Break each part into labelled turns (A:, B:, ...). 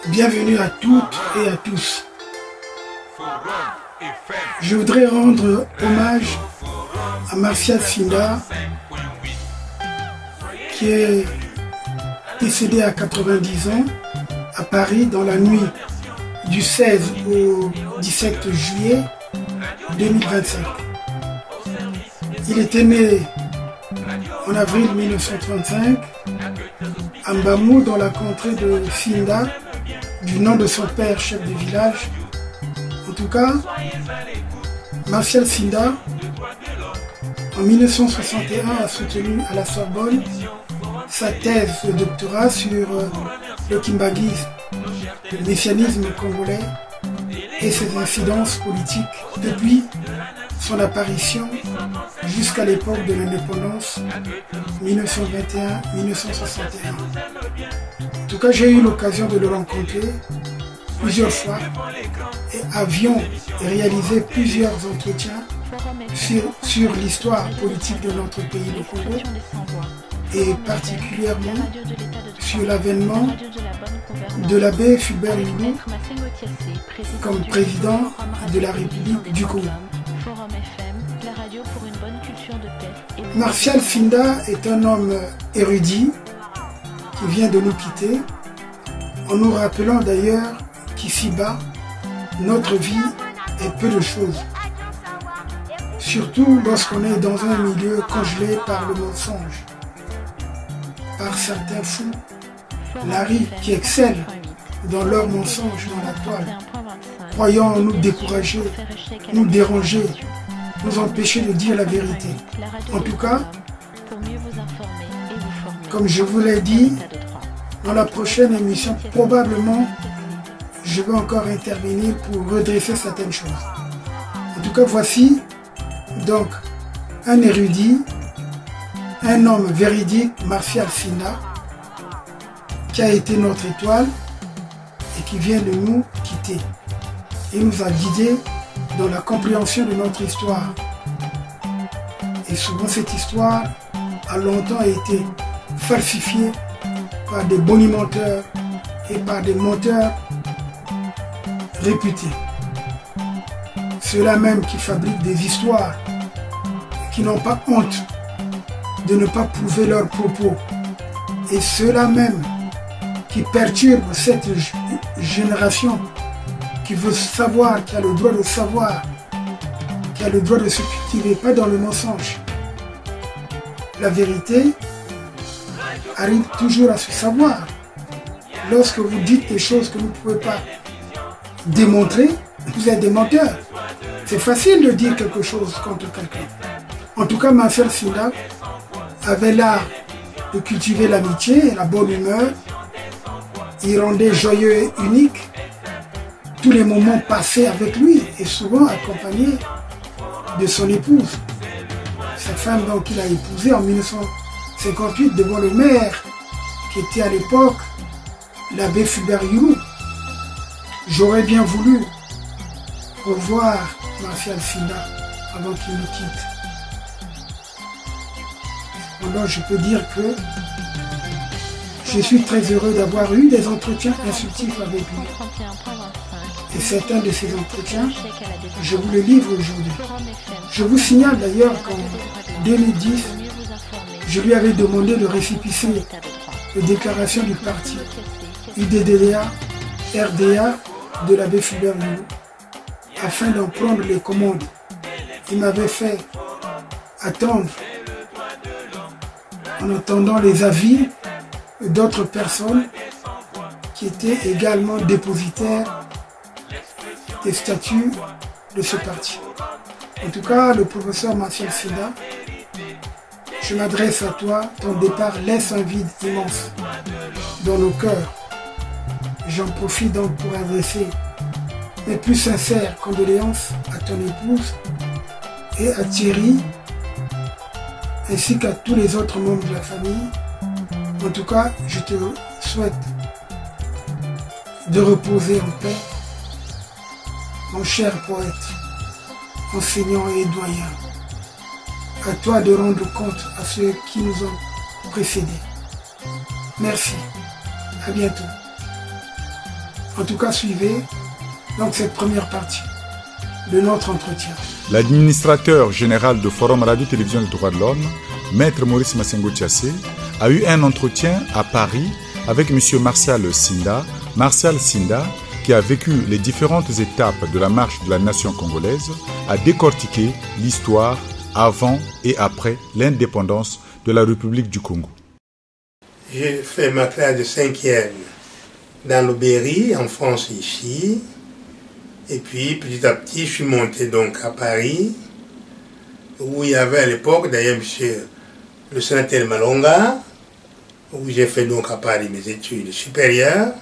A: Bienvenue à toutes et à tous. Je voudrais rendre hommage à Martial Finda, qui est décédé à 90 ans à Paris dans la nuit du 16 au 17 juillet 2025. Il était né en avril 1935 à Mbamou, dans la contrée de Finda, du nom de son père, chef de village. En tout cas, Martial Finda, en 1961, a soutenu à la Sorbonne sa thèse de doctorat sur le kimbanguisme, le messianisme congolais et ses incidences politiques depuis son apparition jusqu'à l'époque de l'indépendance 1921-1961. En tout cas, j'ai eu l'occasion de le rencontrer plusieurs fois et avions réalisé plusieurs entretiens sur l'histoire politique de notre pays, le Congo, et particulièrement sur l'avènement de l'abbé Fulbert Yulu comme président de la République du Congo. Martial Finda est un homme érudit qui vient de nous quitter, en nous rappelant d'ailleurs qu'ici-bas, notre vie est peu de choses. Surtout lorsqu'on est dans un milieu congelé par le mensonge, par certains fous, Larry, qui excellent dans leurs mensonges dans la toile, croyant nous décourager, nous déranger, nous empêcher de dire la vérité. En tout cas, comme je vous l'ai dit, dans la prochaine émission, probablement, je vais encore intervenir pour redresser certaines choses. En tout cas, voici donc un érudit, un homme véridique, Martial Finda, qui a été notre étoile et qui vient de nous quitter. Il nous a guidés dans la compréhension de notre histoire. Et souvent cette histoire a longtemps été falsifiée par des bonimenteurs et par des menteurs réputés. Ceux-là même qui fabriquent des histoires, qui n'ont pas honte de ne pas prouver leurs propos. Et ceux-là même qui perturbent cette génération qui veut savoir, qui a le droit de savoir, qui a le droit de se cultiver, pas dans le mensonge. La vérité arrive toujours à se savoir. Lorsque vous dites des choses que vous ne pouvez pas démontrer, vous êtes des menteurs. C'est facile de dire quelque chose contre quelqu'un. En tout cas, Martial Finda avait l'art de cultiver l'amitié et la bonne humeur. Il rendait joyeux et unique tous les moments passés avec lui et souvent accompagné de son épouse. Sa femme donc il a épousé en 1958 devant le maire qui était à l'époque l'abbé Fulbert Yulu. J'aurais bien voulu revoir Martial Finda avant qu'il nous quitte. Alors je peux dire que je suis très heureux d'avoir eu des entretiens instructifs avec lui. Et certains de ces entretiens, je vous le livre aujourd'hui. Je vous signale d'ailleurs qu'en 2010, je lui avais demandé de récépissé les déclarations du parti UDDA, RDA de l'abbé Fulbert Yulu, afin d'en prendre les commandes. Il m'avait fait attendre, en attendant les avis d'autres personnes qui étaient également dépositaires des statuts de ce parti. En tout cas, le professeur Martial Finda, je m'adresse à toi. Ton départ laisse un vide immense dans nos cœurs. J'en profite donc pour adresser mes plus sincères condoléances à ton épouse et à Thierry, ainsi qu'à tous les autres membres de la famille. En tout cas, je te souhaite de reposer en paix, mon cher poète, enseignant et doyen. À toi de rendre compte à ceux qui nous ont précédés. Merci. À bientôt. En tout cas, suivez donc cette première partie de notre entretien.
B: L'administrateur général du Forum Radio-Télévision des droits de l'homme, Maître Maurice Massengo Thiassé, a eu un entretien à Paris avec M. Martial Sinda. Martial Sinda, qui a vécu les différentes étapes de la marche de la nation congolaise, a décortiqué l'histoire avant et après l'indépendance de la République du Congo.
C: J'ai fait ma classe de 5e dans le Berry, en France ici. Et puis, petit à petit, je suis monté donc à Paris, où il y avait à l'époque, d'ailleurs, monsieur le sénateur Malonga, où j'ai fait donc à Paris mes études supérieures.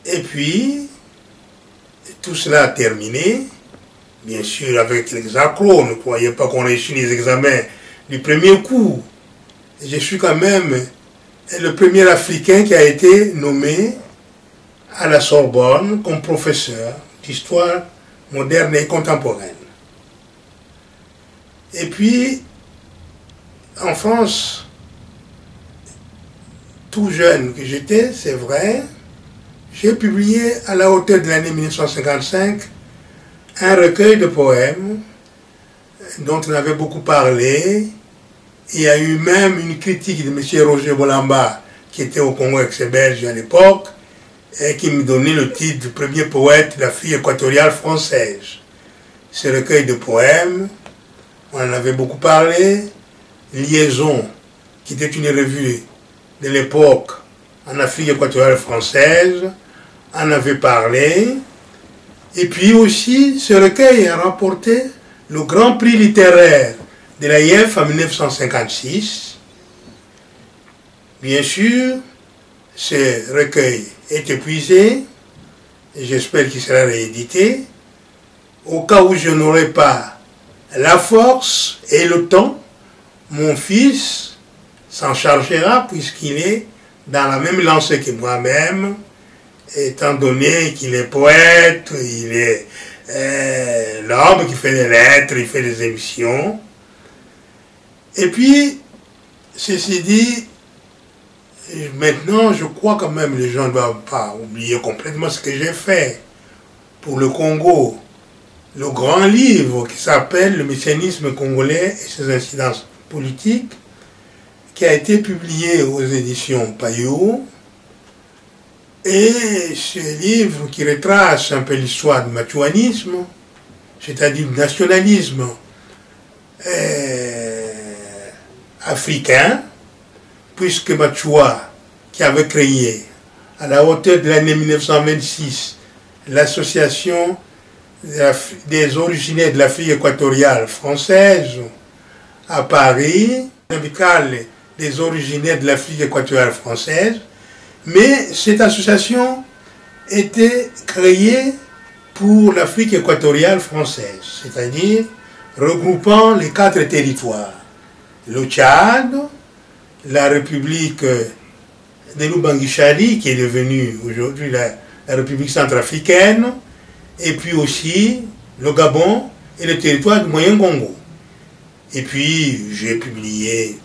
C: Et puis, tout cela a terminé, bien sûr, avec quelques accros. Ne croyez pas qu'on réussit les examens du premier coup. Je suis quand même le premier Africain qui a été nommé à la Sorbonne comme professeur d'histoire moderne et contemporaine. Et puis, en France, tout jeune que j'étais, c'est vrai, j'ai publié à la hauteur de l'année 1955 un recueil de poèmes dont on avait beaucoup parlé. Il y a eu même une critique de M. Roger Bolamba, qui était au Congo ex-belge à l'époque, et qui me donnait le titre de premier poète de l'Afrique équatoriale française. Ce recueil de poèmes, on en avait beaucoup parlé. Liaison, qui était une revue de l'époque en Afrique équatoriale française, en avait parlé. Et puis aussi, ce recueil a remporté le Grand Prix littéraire de l'AIF en 1956. Bien sûr, ce recueil est épuisé, et j'espère qu'il sera réédité. Au cas où je n'aurai pas la force et le temps, mon fils s'en chargera puisqu'il est dans la même lancée que moi-même, étant donné qu'il est poète, il est l'homme qui fait des lettres, il fait des émissions. Et puis, ceci dit, maintenant, je crois quand même que les gens ne doivent pas oublier complètement ce que j'ai fait pour le Congo. Le grand livre qui s'appelle « Le messianisme congolais et ses incidences politiques », qui a été publié aux éditions Payot. Et ce livre qui retrace un peu l'histoire du matuanisme, c'est-à-dire du nationalisme africain, puisque Matua, qui avait créé à la hauteur de l'année 1926 l'association des originaires de l'Afrique équatoriale française à Paris, l'amicale des originaires de l'Afrique équatoriale française, mais cette association était créée pour l'Afrique équatoriale française, c'est-à-dire regroupant les 4 territoires, le Tchad, la République de l'Ubangi-Chari, qui est devenue aujourd'hui la République centrafricaine, et puis aussi le Gabon et le territoire du Moyen-Congo. Et puis j'ai publié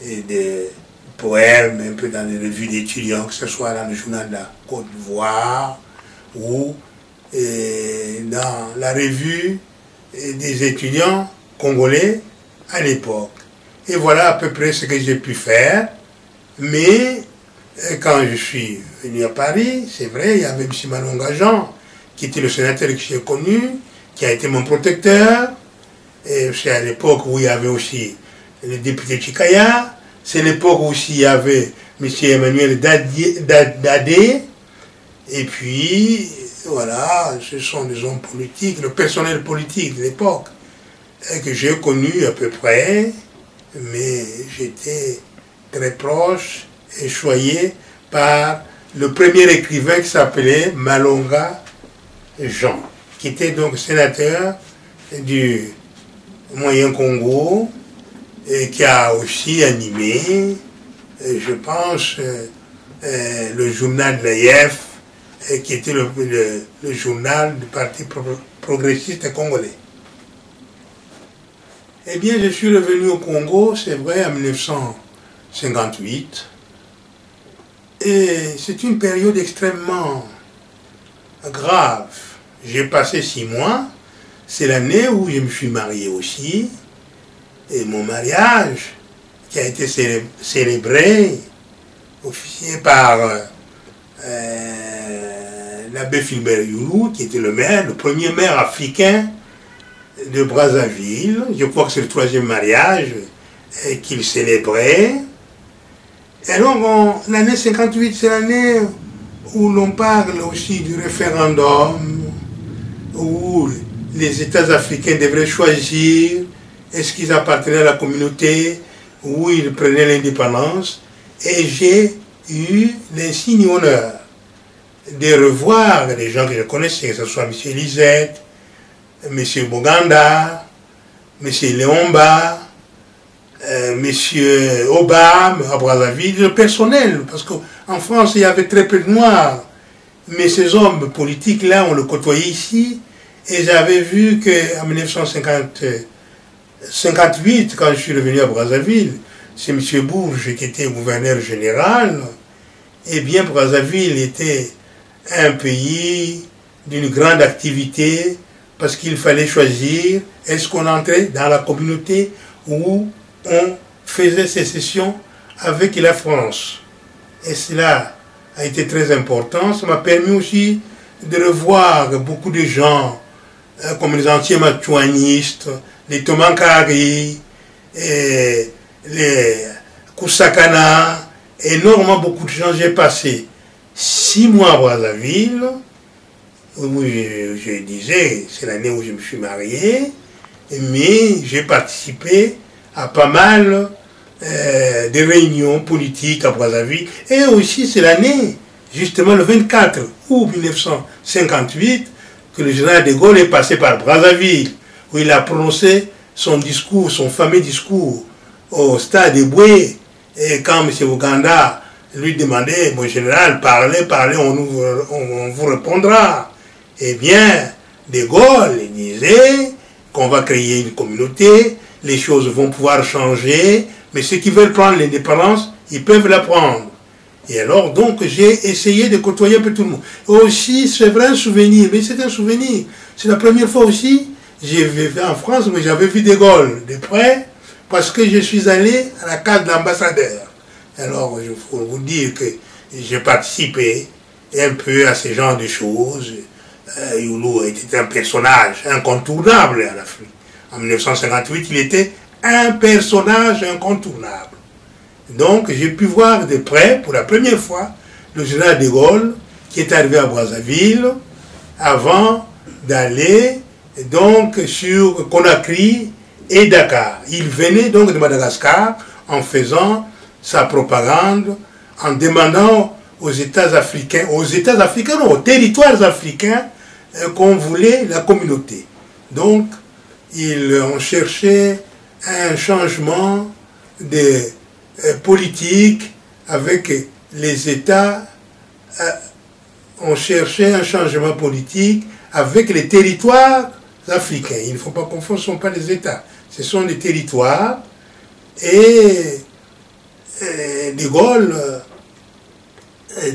C: des poèmes un peu dans les revues d'étudiants, que ce soit dans le journal de la Côte d'Ivoire ou dans la revue des étudiants congolais à l'époque. Et voilà à peu près ce que j'ai pu faire. Mais quand je suis venu à Paris, c'est vrai, il y avait M. Malonga Jean, qui était le sénateur que j'ai connu, qui a été mon protecteur. Et c'est à l'époque où il y avait aussi le député Chikaya. C'est l'époque où il y avait M. Emmanuel Dadé. Et puis, voilà, ce sont des hommes politiques, le personnel politique de l'époque, que j'ai connu à peu près, mais j'étais très proche et choyé par le premier écrivain qui s'appelait Malonga Jean, qui était donc sénateur du Moyen-Congo et qui a aussi animé, je pense, le journal de l'AIF, qui était le journal du Parti progressiste congolais. Eh bien, je suis revenu au Congo, c'est vrai, en 1958. Et c'est une période extrêmement grave. J'ai passé 6 mois. C'est l'année où je me suis marié aussi. Et mon mariage, qui a été célébré, officié par l'abbé Philbert Youlou, qui était le premier maire africain de Brazzaville. Je crois que c'est le 3e mariage qu'il célébrait. Et alors, l'année 58, c'est l'année où l'on parle aussi du référendum, où les États africains devraient choisir est-ce qu'ils appartenaient à la communauté, où ils prenaient l'indépendance. Et j'ai eu l'insigne honneur de revoir les gens que je connaissais, que ce soit M. Lisette, M. Boganda, M. Léomba, M. Obama à Brazzaville, le personnel, parce qu'en France il y avait très peu de Noirs, mais ces hommes politiques-là, on le côtoyait ici, et j'avais vu qu'en 1958, quand je suis revenu à Brazzaville, c'est M. Bourges qui était gouverneur général, et bien Brazzaville était un pays d'une grande activité, parce qu'il fallait choisir, est-ce qu'on entrait dans la communauté où on faisait sécession avec la France. Et cela a été très important. Ça m'a permis aussi de revoir beaucoup de gens, comme les anciens matouanistes, les Tomankari, et les Kusakana, énormément beaucoup de gens. J'ai passé 6 mois à Brazzaville, où je disais, c'est l'année où je me suis marié, mais j'ai participé à pas mal de réunions politiques à Brazzaville. Et aussi, c'est l'année, justement le 24 août 1958, que le général de Gaulle est passé par Brazzaville, où il a prononcé son discours, son fameux discours au stade de Boué. Et quand M. Ouganda lui demandait, mon général, parlez, on vous répondra. Eh bien, de Gaulle disait qu'on va créer une communauté, les choses vont pouvoir changer, mais ceux qui veulent prendre l'indépendance, ils peuvent la prendre. Et alors, donc, j'ai essayé de côtoyer un peu tout le monde. Aussi, c'est vrai, un souvenir, mais c'est un souvenir. C'est la première fois aussi, j'ai vécu en France, mais j'avais vu de Gaulle de près, parce que je suis allé à la case de l'ambassadeur. Alors, il faut vous dire que j'ai participé un peu à ce genre de choses. Youlou était un personnage incontournable en Afrique. En 1958, il était un personnage incontournable. Donc, j'ai pu voir de près, pour la première fois, le général de Gaulle, qui est arrivé à Brazzaville, avant d'aller donc sur Conakry et Dakar. Il venait donc de Madagascar en faisant sa propagande, en demandant aux États africains, non, aux territoires africains, qu'on voulait la communauté. Donc, on cherchait un changement de politique avec les États, on cherchait un changement politique avec les territoires africains. Il ne faut pas confondre, ce ne sont pas les États, ce sont des territoires. Et de Gaulle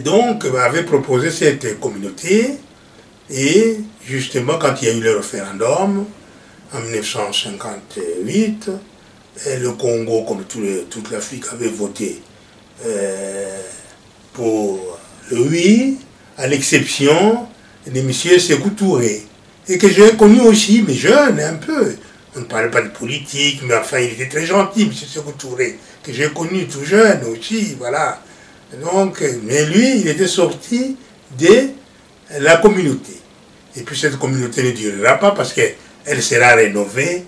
C: donc avait proposé cette communauté, et justement quand il y a eu le référendum en 1958, le Congo, comme toute l'Afrique, avait voté pour le oui, à l'exception de M. Sékou Touré, et que j'ai connu aussi, mais jeune un peu. On ne parlait pas de politique, mais enfin il était très gentil, M. Sékou Touré, que j'ai connu tout jeune aussi, voilà. Donc, mais lui, il était sorti de la communauté. Et puis cette communauté ne durera pas parce qu'elle sera rénovée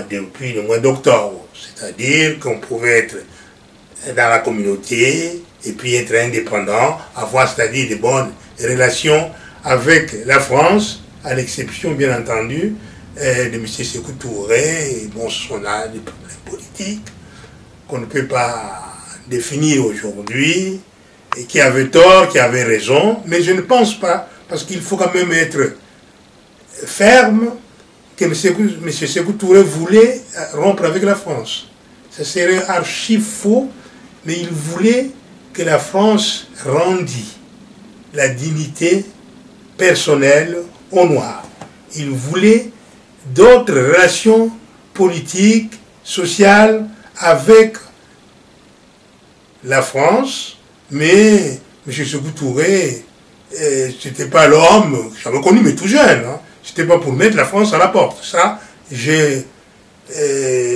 C: depuis le mois d'octobre. C'est-à-dire qu'on pouvait être dans la communauté et puis être indépendant, avoir c'est-à-dire de bonnes relations avec la France, à l'exception bien entendu de M. Sékou Touré, et bon, ce sont là des problèmes politiques qu'on ne peut pas définir aujourd'hui, et qui avait tort, qui avait raison, mais je ne pense pas, parce qu'il faut quand même être ferme, que M. Sékou Touré voulait rompre avec la France. Ça serait archi faux, mais il voulait que la France rendît la dignité personnel aux Noirs. Il voulait d'autres relations politiques, sociales avec la France, mais M. Sékou Touré, c'était pas l'homme, j'avais connu, mais tout jeune, hein. C'était pas pour mettre la France à la porte. Ça, je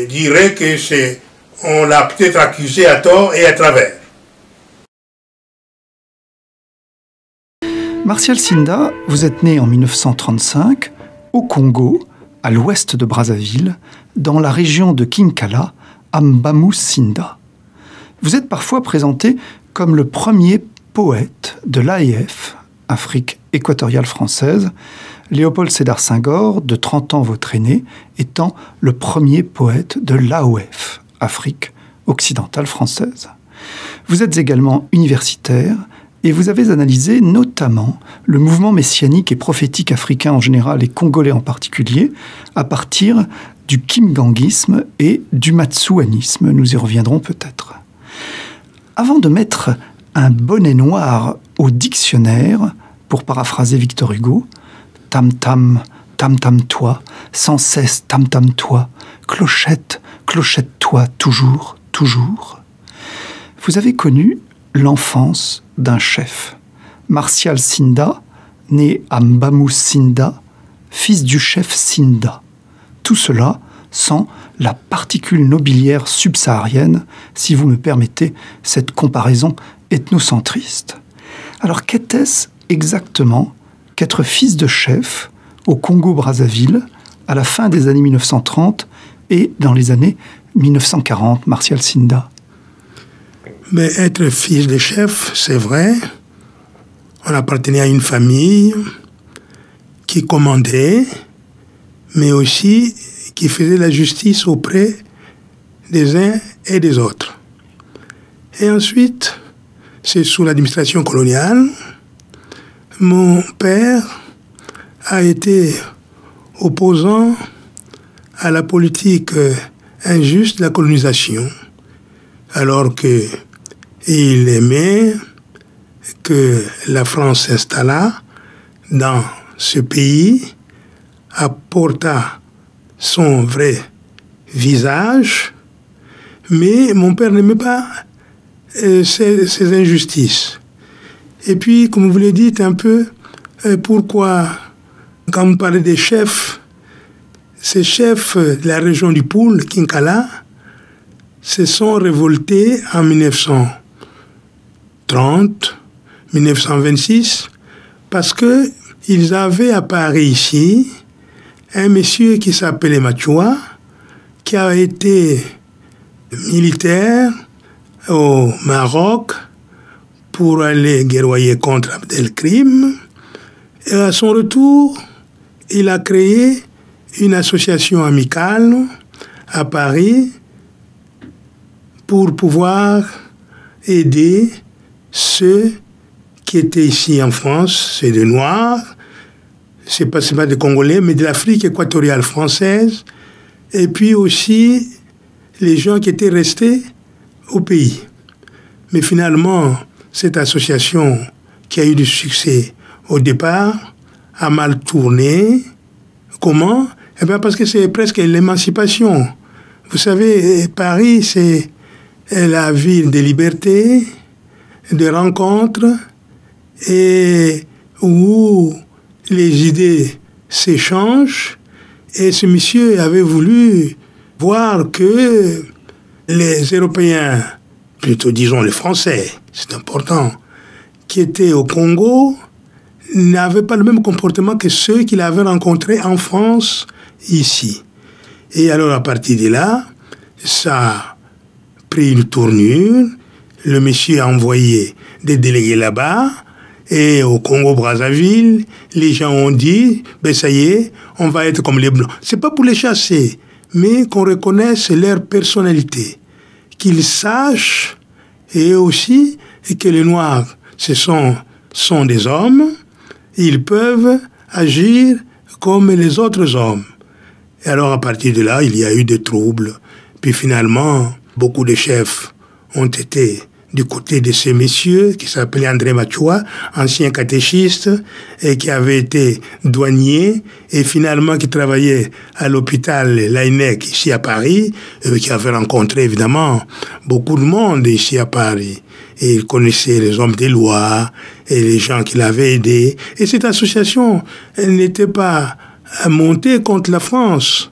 C: dirais que on l'a peut-être accusé à tort et à travers.
D: Martial Sinda, vous êtes né en 1935 au Congo, à l'ouest de Brazzaville, dans la région de Kinkala, à Mbamou-Sinda. Vous êtes parfois présenté comme le premier poète de l'AEF, Afrique équatoriale française, Léopold Sédar Senghor, de 30 ans votre aîné, étant le premier poète de l'AOF, Afrique occidentale française. Vous êtes également universitaire et vous avez analysé notamment le mouvement messianique et prophétique africain en général et congolais en particulier à partir du kimgangisme et du matsouanisme. Nous y reviendrons peut-être. Avant de mettre un bonnet noir au dictionnaire, pour paraphraser Victor Hugo, tam-tam, tam-tam-toi, sans cesse tam-tam-toi, clochette, clochette-toi, toujours, toujours. Vous avez connu l'enfance d'un chef, Martial Sinda, né à Mbamou-Sinda, fils du chef Sinda. Tout cela sans la particule nobiliaire subsaharienne, si vous me permettez cette comparaison ethnocentriste. Alors qu'était-ce exactement qu'être fils de chef au Congo-Brazzaville à la fin des années 1930 et dans les années 1940, Martial Sinda?
A: Mais être fils de chef, c'est vrai. On appartenait à une famille qui commandait, mais aussi qui faisait la justice auprès des uns et des autres. Et ensuite, c'est sous l'administration coloniale, mon père a été opposant à la politique injuste de la colonisation, alors qu'il aimait que la France s'installât dans ce pays, apporta son vrai visage, mais mon père n'aimait pas ces injustices. Et puis, comme vous l'avez dit un peu, pourquoi, quand on parlait des chefs, ces chefs de la région du Poul, Kinkala, se sont révoltés en 1930, 1926, parce qu'ils avaient à Paris ici un monsieur qui s'appelait Machoua, qui a été militaire au Maroc pour aller guerroyer contre Abdelkrim. Et à son retour, il a créé une association amicale à Paris pour pouvoir aider ceux qui étaient ici en France, c'est des Noirs, c'est pas des Congolais, mais de l'Afrique équatoriale française, et puis aussi les gens qui étaient restés au pays. Mais finalement, cette association qui a eu du succès au départ a mal tourné. Comment? Eh bien parce que c'est presque l'émancipation. Vous savez, Paris, c'est la ville des libertés, de rencontres, et où les idées s'échangent. Et ce monsieur avait voulu voir que les Européens, plutôt disons les Français, c'est important, qui étaient au Congo, n'avaient pas le même comportement que ceux qu'il avait rencontrés en France, ici. Et alors, à partir de là, ça a pris une tournure. Le monsieur a envoyé des délégués là-bas. Et au Congo-Brazzaville, les gens ont dit, ben ça y est, on va être comme les Blancs. C'est pas pour les chasser, mais qu'on reconnaisse leur personnalité. Qu'ils sachent, et aussi, que les Noirs, ce sont des hommes, ils peuvent agir comme les autres hommes. Et alors, à partir de là, il y a eu des troubles. Puis finalement, beaucoup de chefs ont été
C: du côté de ces messieurs qui s'appelaient André Machua, ancien catéchiste et qui avait été douanier et finalement qui travaillait à l'hôpital Laennec ici à Paris, qui avait rencontré évidemment beaucoup de monde ici à Paris. Et il connaissait les hommes des lois et les gens qui l'avaient aidé. Et cette association, elle n'était pas montée contre la France.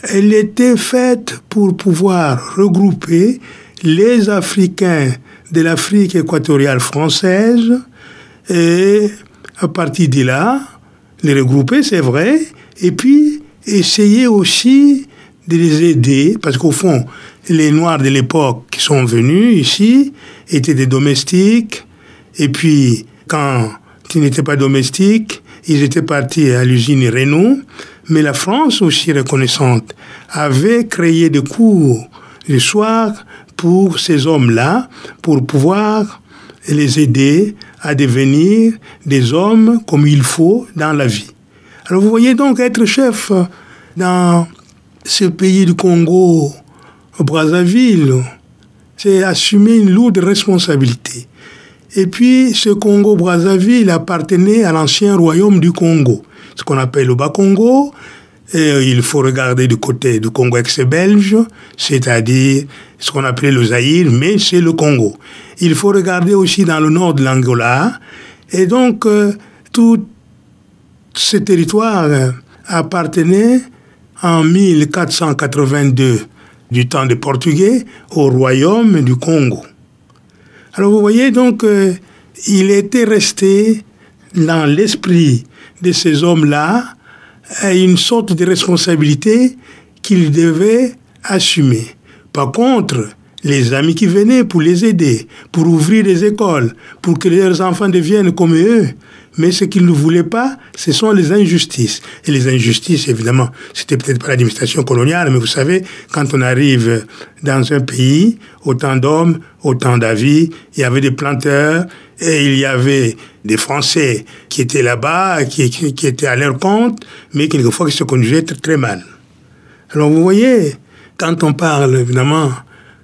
C: Elle était faite pour pouvoir regrouper les Africains de l'Afrique équatoriale française et à partir de là, les regrouper, c'est vrai, et puis essayer aussi de les aider, parce qu'au fond, les Noirs de l'époque qui sont venus ici étaient des domestiques, et puis quand ils n'étaient pas domestiques, ils étaient partis à l'usine Renault, mais la France aussi reconnaissante avait créé des cours le soir pour ces hommes-là, pour pouvoir les aider à devenir des hommes comme il faut dans la vie. Alors vous voyez donc être chef dans ce pays du Congo, Brazzaville, c'est assumer une lourde responsabilité. Et puis ce Congo-Brazzaville appartenait à l'ancien royaume du Congo, ce qu'on appelle le Bas-Congo. Et il faut regarder du côté du Congo ex-belge, c'est-à-dire ce qu'on appelait le Zaïre, mais c'est le Congo. Il faut regarder aussi dans le nord de l'Angola. Et donc, tout ce territoire appartenait en 1482, du temps des Portugais, au royaume du Congo. Alors vous voyez donc, il était resté dans l'esprit de ces hommes-là une sorte de responsabilité qu'ils devaient assumer. Par contre, les amis qui venaient pour les aider, pour ouvrir des écoles, pour que leurs enfants deviennent comme eux, mais ce qu'ils ne voulaient pas, ce sont les injustices. Et les injustices, évidemment, c'était peut-être pas l'administration coloniale, mais vous savez, quand on arrive dans un pays, autant d'hommes, autant d'avis, il y avait des planteurs, et il y avait des Français qui étaient là-bas, qui étaient à leur compte, mais quelquefois qui se conduisaient très, très mal. Alors vous voyez, quand on parle évidemment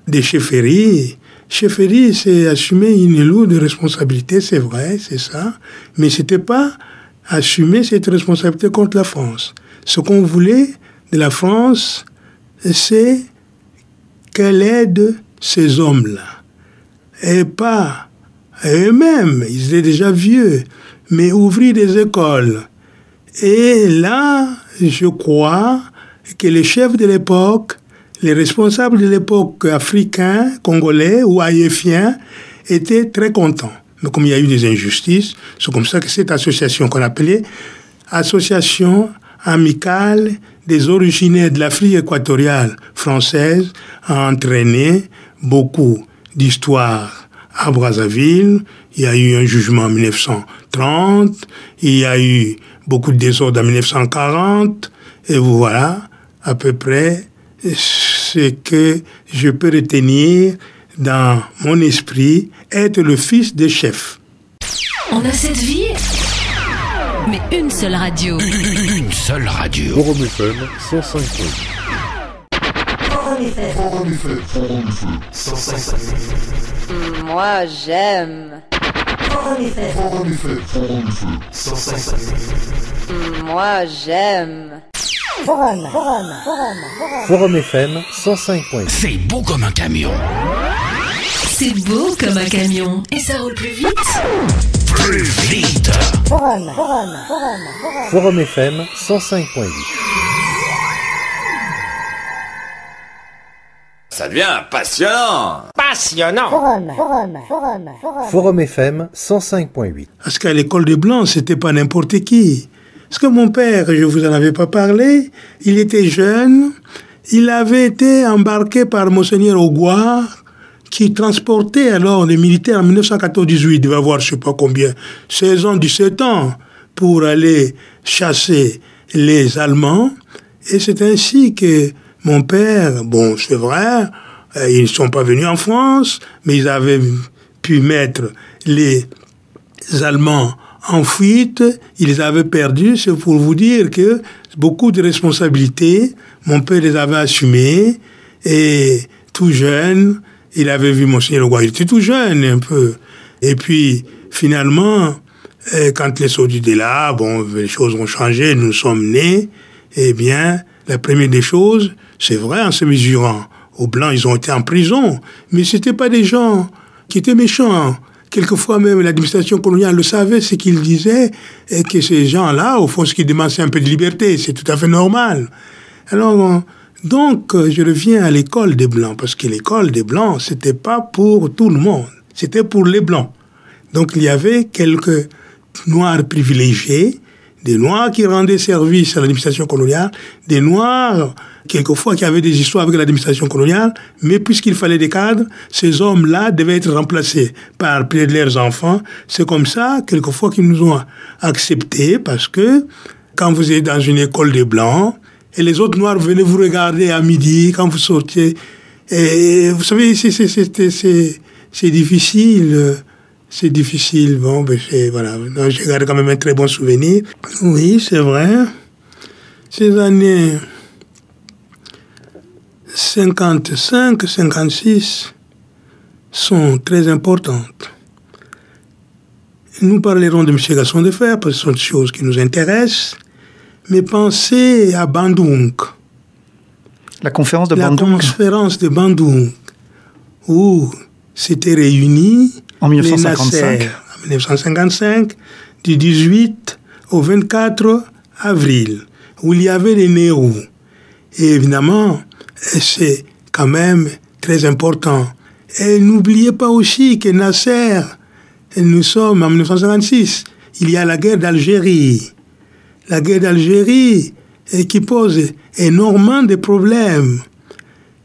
C: des chefferies, c'est assumer une lourde responsabilité, c'est vrai, c'est ça, mais c'était pas assumer cette responsabilité contre la France. Ce qu'on voulait de la France, c'est qu'elle aide ces hommes-là, et pas eux-mêmes, ils étaient déjà vieux, mais ouvrir des écoles. Et là, je crois que les chefs de l'époque, les responsables de l'époque africains, congolais ou haïtiens étaient très contents. Mais comme il y a eu des injustices, c'est comme ça que cette association qu'on appelait Association amicale des originaires de l'Afrique équatoriale française a entraîné beaucoup d'histoires à Brazzaville. Il y a eu un jugement en 1930, il y a eu beaucoup de désordres en 1940, et voilà à peu près ce que je peux retenir dans mon esprit, être le fils des chefs.
E: On a cette vie, mais une seule radio.
F: Une seule radio.
G: Forum FM 105.8.
H: Forum FM 105.8.
I: Moi, j'aime.
H: Forum FM 105.8.
I: Moi, j'aime.
G: Forum FM 105.8.
F: C'est beau comme un camion.
E: C'est beau comme un camion. Et ça roule plus vite.
F: Plus vite.
G: Forum FM 105.8.
F: Ça devient passionnant. Passionnant.
G: Forum FM 105.8.
C: Parce qu'à l'école des Blancs, c'était pas n'importe qui. Parce que mon père, je vous en avais pas parlé, il était jeune, il avait été embarqué par Monseigneur Augoire, qui transportait alors les militaires en 1914-18, il devait avoir je sais pas combien, 16 ans, 17 ans, pour aller chasser les Allemands. Et c'est ainsi que mon père, bon, c'est vrai, ils ne sont pas venus en France, mais ils avaient pu mettre les Allemands en fuite, ils les avaient perdus. C'est pour vous dire que beaucoup de responsabilités, mon père les avait assumées, et tout jeune, il avait vu Monseigneur Leroy, il était tout jeune un peu. Et puis, finalement, quand les soldats étaient là, bon, les choses ont changé, nous sommes nés. Eh bien, la première des choses, c'est vrai, en se mesurant aux Blancs, ils ont été en prison, mais c'était pas des gens qui étaient méchants. Quelquefois même, l'administration coloniale le savait, ce qu'ils disaient, et que ces gens-là, au fond, ce qu'ils demandent, c'est un peu de liberté. C'est tout à fait normal. Alors, donc, je reviens à l'école des Blancs, parce que l'école des Blancs, c'était pas pour tout le monde. C'était pour les Blancs. Donc, il y avait quelques Noirs privilégiés, des Noirs qui rendaient service à l'administration coloniale, des Noirs, quelquefois, qui avaient des histoires avec l'administration coloniale, mais puisqu'il fallait des cadres, ces hommes-là devaient être remplacés par peut-être leurs enfants. C'est comme ça, quelquefois, qu'ils nous ont acceptés, parce que quand vous êtes dans une école des Blancs, et les autres Noirs venaient vous regarder à midi, quand vous sortiez, et vous savez, c'est difficile. C'est difficile, bon, ben voilà. J'ai gardé quand même un très bon souvenir. Oui, c'est vrai. Ces années 55, 56 sont très importantes. Nous parlerons de M. Gaston Defferre, parce que ce sont des choses qui nous intéressent, mais pensez à Bandung.
D: La conférence de Bandung.
C: La conférence de Bandung, où s'étaient réunis
D: en 1955.
C: En 1955, du 18 au 24 avril, où il y avait les Nehru. Et évidemment, c'est quand même très important. Et n'oubliez pas aussi que Nasser, nous sommes en 1956, il y a la guerre d'Algérie. La guerre d'Algérie qui pose énormément de problèmes.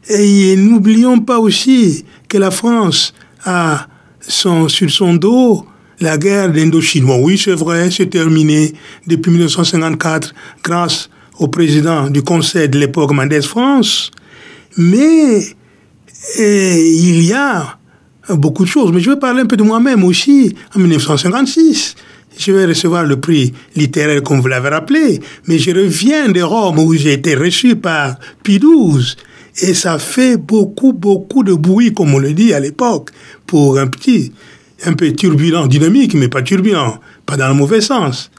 C: Et n'oublions pas aussi que la France a sur son dos la guerre d'Indochine. Bon, oui, c'est vrai, c'est terminé depuis 1954 grâce au président du Conseil de l'époque, Mendès France. Mais il y a beaucoup de choses. Mais je vais parler un peu de moi-même aussi. En 1956, je vais recevoir le prix littéraire, comme vous l'avez rappelé. Mais je reviens de Rome où j'ai été reçu par Pie XII. Et ça fait beaucoup de bruit, comme on le dit à l'époque, pour un peu turbulent, dynamique, mais pas turbulent, pas dans le mauvais sens.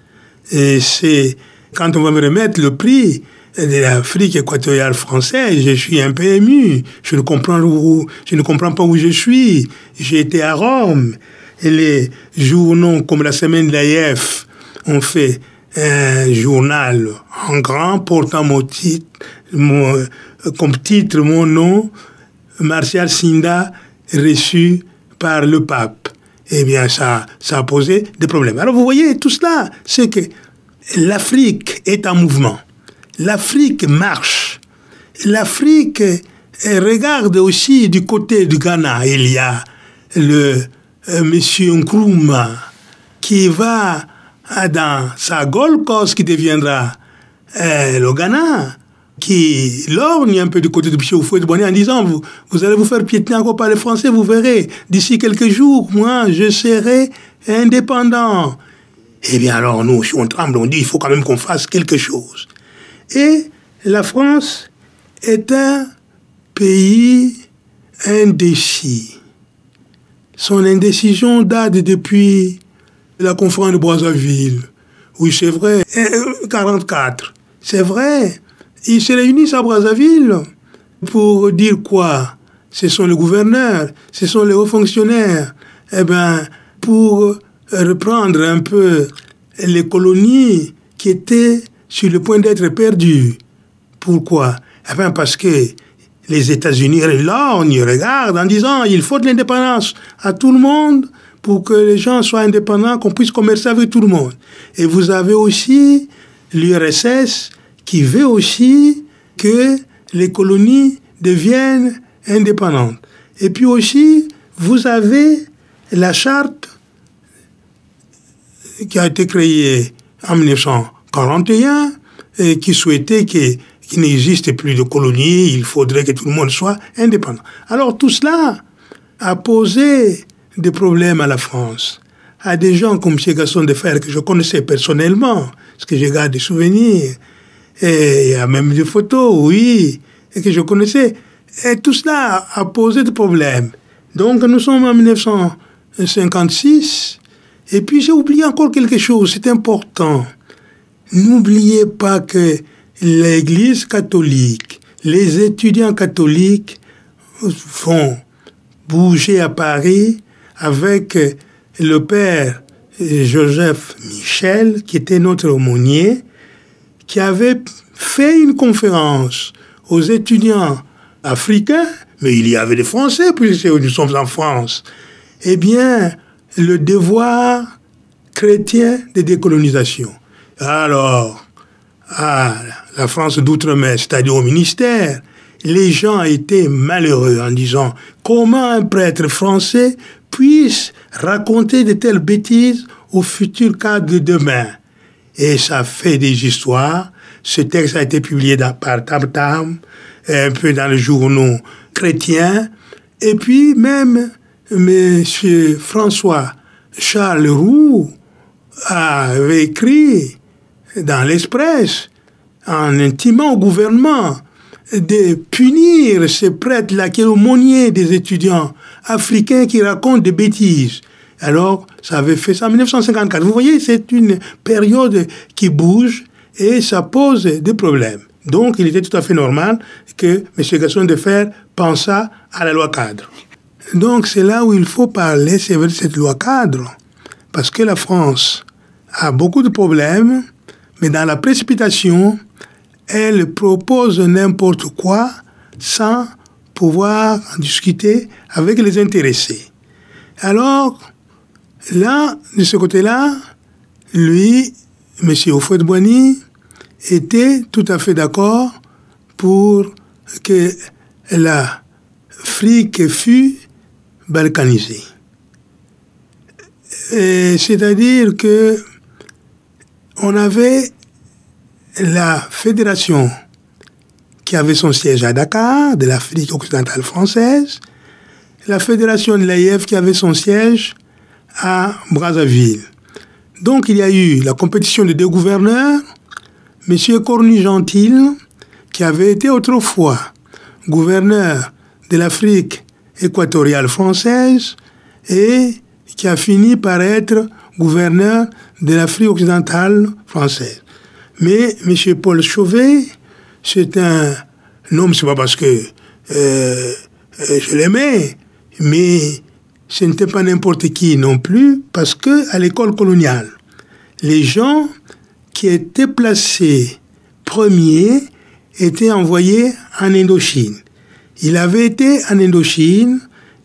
C: Et c'est, quand on va me remettre le prix de l'Afrique équatoriale française, je suis un peu ému. Je ne comprends pas où je suis. J'ai été à Rome. Et les journaux comme la Semaine de l'AIF ont fait un journal en grand portant comme titre mon nom, Martial Sinda, reçu par le pape. Eh bien, ça a posé des problèmes. Alors, vous voyez, tout cela, c'est que l'Afrique est en mouvement. L'Afrique marche. L'Afrique regarde aussi du côté du Ghana. Il y a le monsieur Nkrumah qui va dans sa Gold Coast qui deviendra le Ghana, qui lorgne un peu du côté de M. Houphouët-Boigny en disant vous allez vous faire piétiner encore par les Français, vous verrez, d'ici quelques jours, moi, je serai indépendant. Eh bien, alors, nous, si on tremble, on dit il faut quand même qu'on fasse quelque chose. Et la France est un pays indécis. Son indécision date depuis la conférence de Brazzaville. Oui, c'est vrai, 1944. C'est vrai. Ils se réunissent à Brazzaville pour dire quoi? Ce sont les gouverneurs, ce sont les hauts fonctionnaires. Eh bien, pour reprendre un peu les colonies qui étaient sur le point d'être perdues. Pourquoi? Eh bien, parce que les États-Unis lorgnent, regardent en disant il faut de l'indépendance à tout le monde pour que les gens soient indépendants, qu'on puisse commercer avec tout le monde. Et vous avez aussi l'URSS qui veut aussi que les colonies deviennent indépendantes. Et puis aussi, vous avez la charte qui a été créée en 1941 et qui souhaitait qu'il n'existe plus de colonies, il faudrait que tout le monde soit indépendant. Alors tout cela a posé des problèmes à la France, à des gens comme M. Gaston Defferre que je connaissais personnellement, parce que je garde des souvenirs, et il y a même des photos, oui, et que je connaissais. Et tout cela a posé des problèmes. Donc nous sommes en 1956. Et puis j'ai oublié encore quelque chose, c'est important. N'oubliez pas que l'Église catholique, les étudiants catholiques vont bouger à Paris avec le père Joseph Michel, qui était notre aumônier, qui avait fait une conférence aux étudiants africains, mais il y avait des Français, puisque nous sommes en France. Eh bien, le devoir chrétien de décolonisation. Alors, à la France d'outre-mer, c'est-à-dire au ministère, les gens étaient malheureux en disant comment un prêtre français puisse raconter de telles bêtises au futur cadre de demain. Et ça fait des histoires. Ce texte a été publié par Tam Tam, un peu dans les journaux chrétiens. Et puis même M. François Charles Roux avait écrit dans l'Express en intimant au gouvernement de punir ces prêtres-là qui sont aumôniers des étudiants africains qui racontent des bêtises. Alors, ça avait fait ça en 1954. Vous voyez, c'est une période qui bouge et ça pose des problèmes. Donc, il était tout à fait normal que M. Gaston Defferre pensât à la loi cadre. Donc, c'est là où il faut parler, c'est vrai, de cette loi cadre. Parce que la France a beaucoup de problèmes, mais dans la précipitation, elle propose n'importe quoi sans pouvoir en discuter avec les intéressés. Alors, là, de ce côté-là, lui, M. Houphouët-Boigny, était tout à fait d'accord pour que l'Afrique fût balkanisée. C'est-à-dire que on avait la fédération qui avait son siège à Dakar, de l'Afrique occidentale française, la fédération de l'AIF qui avait son siège à Brazzaville. Donc il y a eu la compétition de deux gouverneurs, M. Cornu-Gentil, qui avait été autrefois gouverneur de l'Afrique équatoriale française et qui a fini par être gouverneur de l'Afrique occidentale française. Mais M. Paul Chauvet, c'est un homme, c'est pas parce que je l'aimais, mais ce n'était pas n'importe qui non plus, parce que à l'école coloniale, les gens qui étaient placés premiers étaient envoyés en Indochine. Il avait été en Indochine,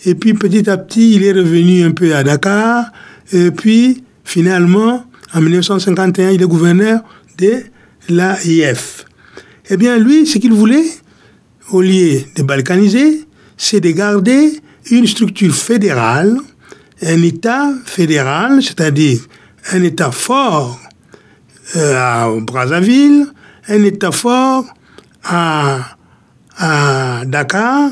C: et puis petit à petit, il est revenu un peu à Dakar, et puis finalement, en 1951, il est gouverneur de l'AIF. Eh bien, lui, ce qu'il voulait, au lieu de balkaniser, c'est de garder une structure fédérale, un État fédéral, c'est-à-dire un État fort à Brazzaville, un État fort à Dakar,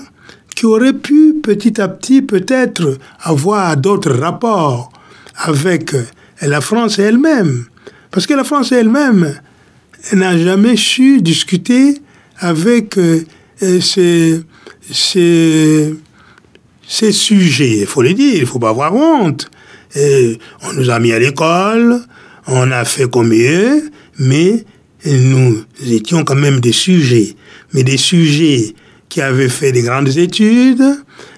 C: qui aurait pu petit à petit peut-être avoir d'autres rapports avec la France elle-même. Parce que la France elle-même n'a jamais su discuter avec ces sujets. Il faut le dire, il ne faut pas avoir honte. On nous a mis à l'école, on a fait comme eux, mais nous étions quand même des sujets. Mais des sujets qui avaient fait des grandes études,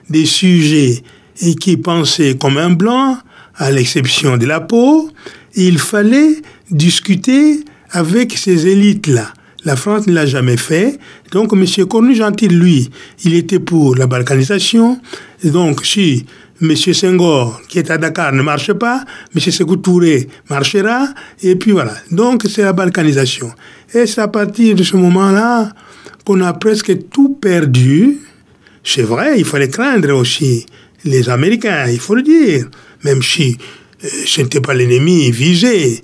C: des sujets et qui pensaient comme un blanc, à l'exception de la peau. Il fallait discuter avec ces élites-là. La France ne l'a jamais fait. Donc, M. Cornu-Gentil, lui, il était pour la balkanisation. Et donc, si M. Senghor, qui est à Dakar, ne marche pas, M. Sékou Touré marchera. Et puis voilà. Donc, c'est la balkanisation. Et c'est à partir de ce moment-là qu'on a presque tout perdu. C'est vrai, il fallait craindre aussi les Américains, il faut le dire. Même si ce n'était pas l'ennemi visé.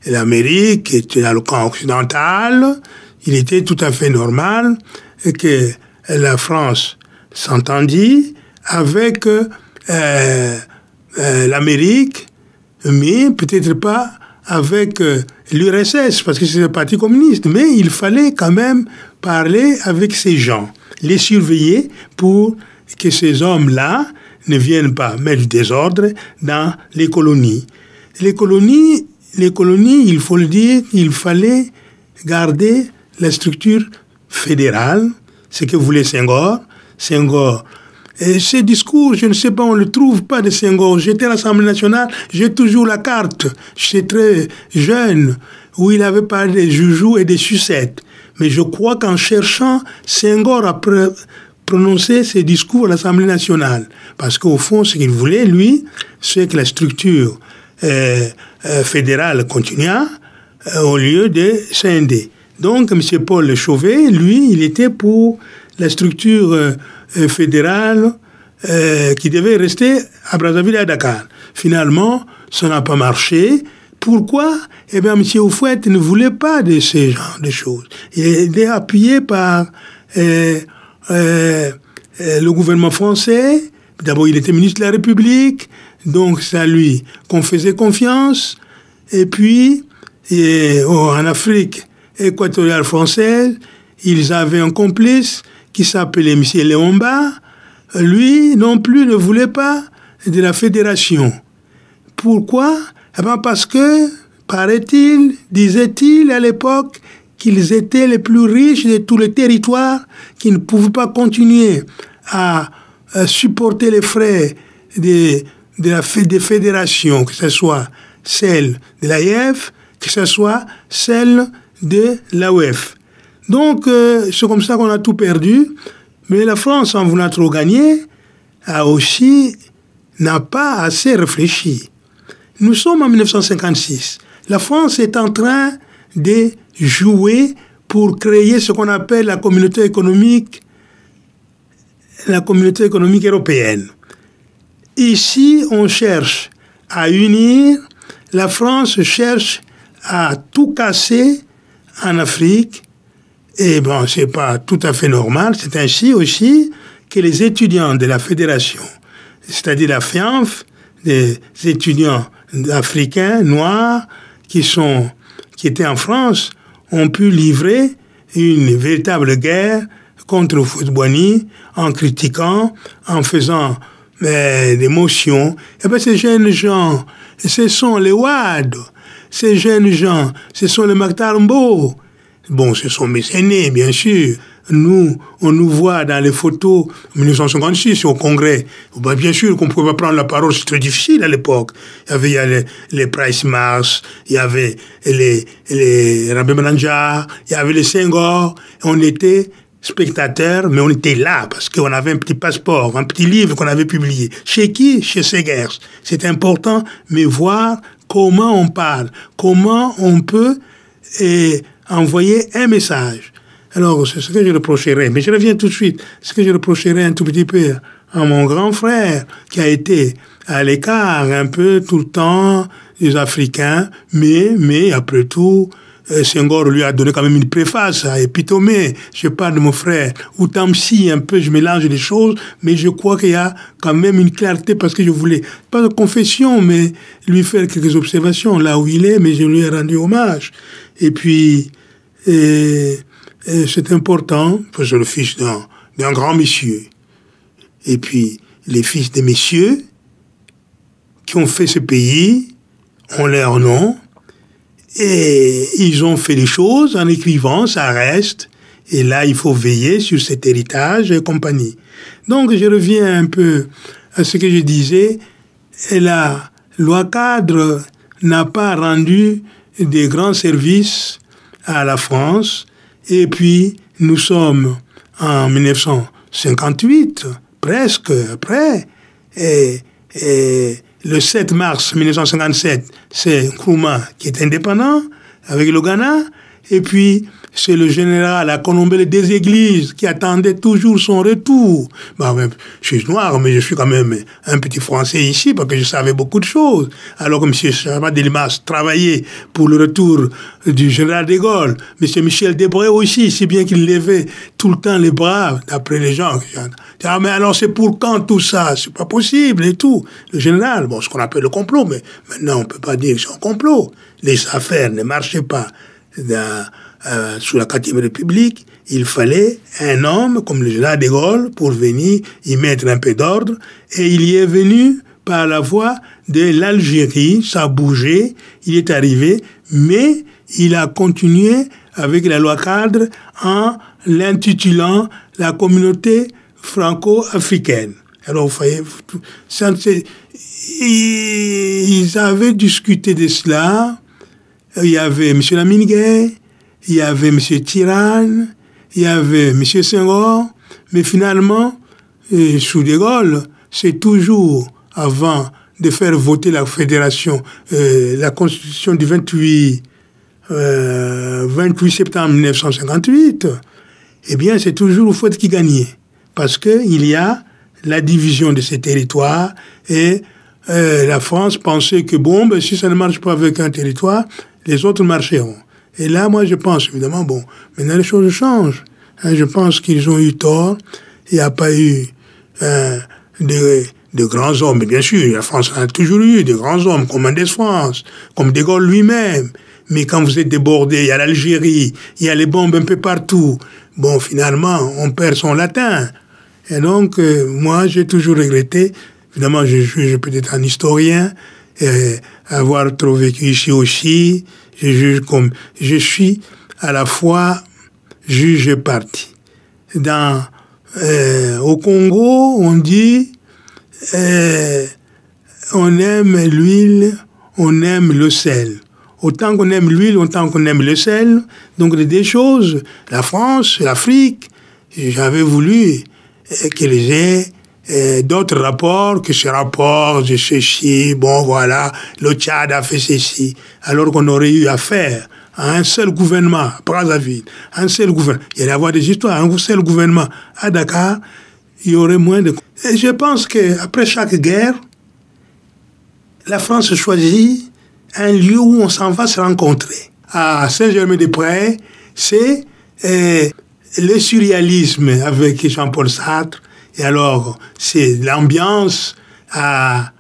C: L'Amérique était dans le camp occidental. Il était tout à fait normal que la France s'entendit avec l'Amérique, mais peut-être pas avec l'URSS, parce que c'est le Parti communiste. Mais il fallait quand même parler avec ces gens, les surveiller pour que ces hommes-là ne viennent pas mettre du désordre dans les colonies. Les colonies, il faut le dire, il fallait garder la structure fédérale, ce que voulait Senghor. Et ce discours, je ne sais pas, on ne le trouve pas de Senghor. J'étais à l'Assemblée nationale, j'ai toujours la carte. J'étais très jeune, où il avait parlé des joujoux et des sucettes. Mais je crois qu'en cherchant, Senghor a prononcé ses discours à l'Assemblée nationale. Parce qu'au fond, ce qu'il voulait, lui, c'est que la structure fédérale continuât au lieu de scinder. Donc, M. Paul Chauvet, lui, il était pour la structure fédérale qui devait rester à Brazzaville et à Dakar. Finalement, ça n'a pas marché. Pourquoi? Eh bien, M. Houphouët ne voulait pas de ce genre de choses. Il était appuyé par le gouvernement français. D'abord, il était ministre de la République, donc c'est à lui qu'on faisait confiance. Et puis, en Afrique équatoriale française, ils avaient un complice qui s'appelait M. Léomba. Lui non plus ne voulait pas de la fédération. Pourquoi? Eh bien parce que, paraît-il, disait-il à l'époque, qu'ils étaient les plus riches de tous les territoires, qui ne pouvaient pas continuer à supporter les frais des fédérations, que ce soit celle de l'AIF, que ce soit celle de l'AOF. Donc, c'est comme ça qu'on a tout perdu. Mais la France, en voulant trop gagner, n'a pas assez réfléchi. Nous sommes en 1956. La France est en train de jouer pour créer ce qu'on appelle la communauté économique européenne. Ici, on cherche à unir. La France cherche à tout casser en Afrique. Et bon, c'est pas tout à fait normal. C'est ainsi aussi que les étudiants de la fédération, c'est-à-dire la FIANF, des étudiants africains, noirs, qui étaient en France, ont pu livrer une véritable guerre contre Houphouët-Boigny en critiquant, en faisant des motions. Et bien, ces jeunes gens, ce sont les Wade, ces jeunes gens, ce sont les Mactarmbo. Bon, ce sont mes aînés, bien sûr. Nous, on nous voit dans les photos 1956 au Congrès. Ben, bien sûr qu'on ne pouvait pas prendre la parole, c'est très difficile à l'époque. Il y avait les Price Mars, il y avait les Rabé Manandja, il y avait les Senghor. On était spectateurs, mais on était là parce qu'on avait un petit passeport, un petit livre qu'on avait publié. Chez qui? Chez Segers. C'est important, mais voir comment on parle, comment on peut envoyer un message. Alors, c'est ce que je reprocherais. Mais je reviens tout de suite. Ce que je reprocherais un tout petit peu à mon grand frère, qui a été à l'écart un peu tout le temps des Africains, mais après tout, Senghor lui a donné quand même une préface à épitomé. Je parle de mon frère Outamsi, un peu, je mélange les choses, mais je crois qu'il y a quand même une clarté parce que je voulais, pas de confession, mais lui faire quelques observations là où il est, mais je lui ai rendu hommage. Et puis, c'est important, parce que c'est le fils d'un grand monsieur. Et puis, les fils des messieurs qui ont fait ce pays ont leur nom, et ils ont fait les choses en écrivant, ça reste, et là, il faut veiller sur cet héritage et compagnie. Donc, je reviens un peu à ce que je disais, et la loi cadre n'a pas rendu des grands services à la France, et puis nous sommes en 1958, presque après, et le 7 mars 1957, c'est Nkrumah qui est indépendant avec le Ghana, et puis c'est le général à Colombelle des Églises qui attendait toujours son retour. Bah, je suis noir, mais je suis quand même un petit Français ici parce que je savais beaucoup de choses. Alors que M. Chabat Delmas travaillait pour le retour du général de Gaulle. M. Michel Debré aussi, si bien qu'il levait tout le temps les bras, d'après les gens. Ah, mais alors c'est pour quand tout ça? C'est pas possible et tout. Le général, bon, ce qu'on appelle le complot, mais maintenant on peut pas dire que c'est un complot. Les affaires ne marchaient pas sous la 4e République, il fallait un homme comme le général de Gaulle pour venir y mettre un peu d'ordre. Et il y est venu par la voie de l'Algérie, ça a bougé, il est arrivé, mais il a continué avec la loi cadre en l'intitulant la communauté franco-africaine. Alors, vous voyez, ils avaient discuté de cela. Il y avait M. Lamine Gueye, il y avait M. Tirane, il y avait M. Senghor, mais finalement, sous De Gaulle, c'est toujours avant de faire voter la fédération, la constitution du 28 septembre 1958, eh bien, c'est toujours le Fouad qui gagnait. Parce qu'il y a la division de ces territoires et la France pensait que, bon, ben, si ça ne marche pas avec un territoire, les autres marcheront. Et là, moi, je pense, évidemment, bon, maintenant les choses changent. Hein, je pense qu'ils ont eu tort. Il n'y a pas eu de grands hommes. Mais bien sûr, la France a toujours eu de grands hommes, comme Mendès France, comme De Gaulle lui-même. Mais quand vous êtes débordé, il y a l'Algérie, il y a les bombes un peu partout. Bon, finalement, on perd son latin. Et donc, moi, j'ai toujours regretté, évidemment, je juge peut-être un historien, avoir trop vécu ici aussi, je juge comme, je suis à la fois juge et parti. Au Congo, on dit, on aime l'huile, on aime le sel. Autant qu'on aime l'huile, autant qu'on aime le sel. Donc, des choses, la France, l'Afrique, j'avais voulu qu'ils aient d'autres rapports que ce rapport de ceci, bon voilà, le Tchad a fait ceci, alors qu'on aurait eu affaire à un seul gouvernement, à Brazzaville, un seul gouvernement. Il y allait avoir des histoires, un seul gouvernement à Dakar, il y aurait moins de... Et je pense qu'après chaque guerre, la France choisit un lieu où on s'en va se rencontrer. À Saint-Germain-des-Prés, c'est le surréalisme avec Jean-Paul Sartre. Et alors, c'est l'ambiance à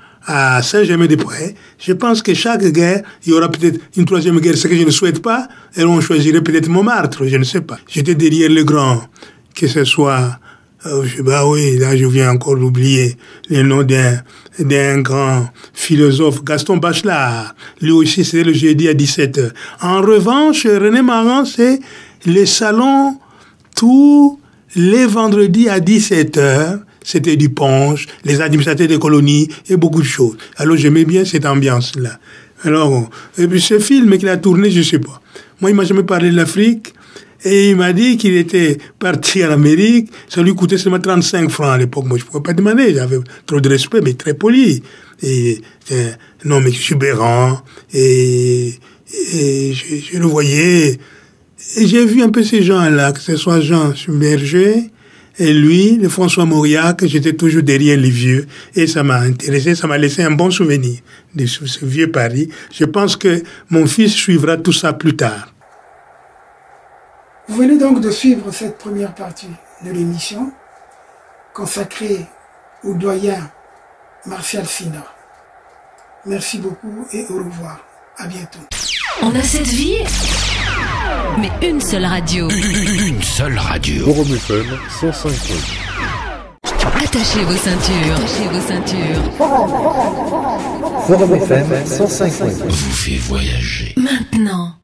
C: Saint-Germain-des-Prés. Je pense que chaque guerre, il y aura peut-être une troisième guerre, ce que je ne souhaite pas, et on choisirait peut-être Montmartre, je ne sais pas. J'étais derrière le grand, que ce soit... bah oui, là je viens encore d'oublier le nom d'un grand philosophe, Gaston Bachelard. Lui aussi, c'était le jeudi à 17h. En revanche, René Maran, c'est les salons tous les vendredis à 17h. C'était du punch, les administrateurs des colonies et beaucoup de choses. Alors j'aimais bien cette ambiance-là. Alors, et puis ce film qu'il a tourné, je sais pas. Moi, il m'a jamais parlé de l'Afrique. Et il m'a dit qu'il était parti en Amérique. Ça lui coûtait seulement 35 francs à l'époque. Moi, je ne pouvais pas demander. J'avais trop de respect, mais très poli. Et un homme exubérant. Et je le voyais. Et j'ai vu un peu ces gens-là, que ce soit Jean Submergé et lui, le François Mauriac, j'étais toujours derrière les vieux. Et ça m'a intéressé, ça m'a laissé un bon souvenir de ce vieux Paris. Je pense que mon fils suivra tout ça plus tard.
A: Vous venez donc de suivre cette première partie de l'émission consacrée au doyen Martial Sinda. Merci beaucoup et au revoir. À bientôt.
E: On a cette vie, mais une seule radio.
F: Une seule radio.
G: Forum FM 105.8.
E: Attachez vos ceintures. Attachez vos ceintures.
G: Forum FM 105.8.
F: Vous fait voyager.
E: Maintenant.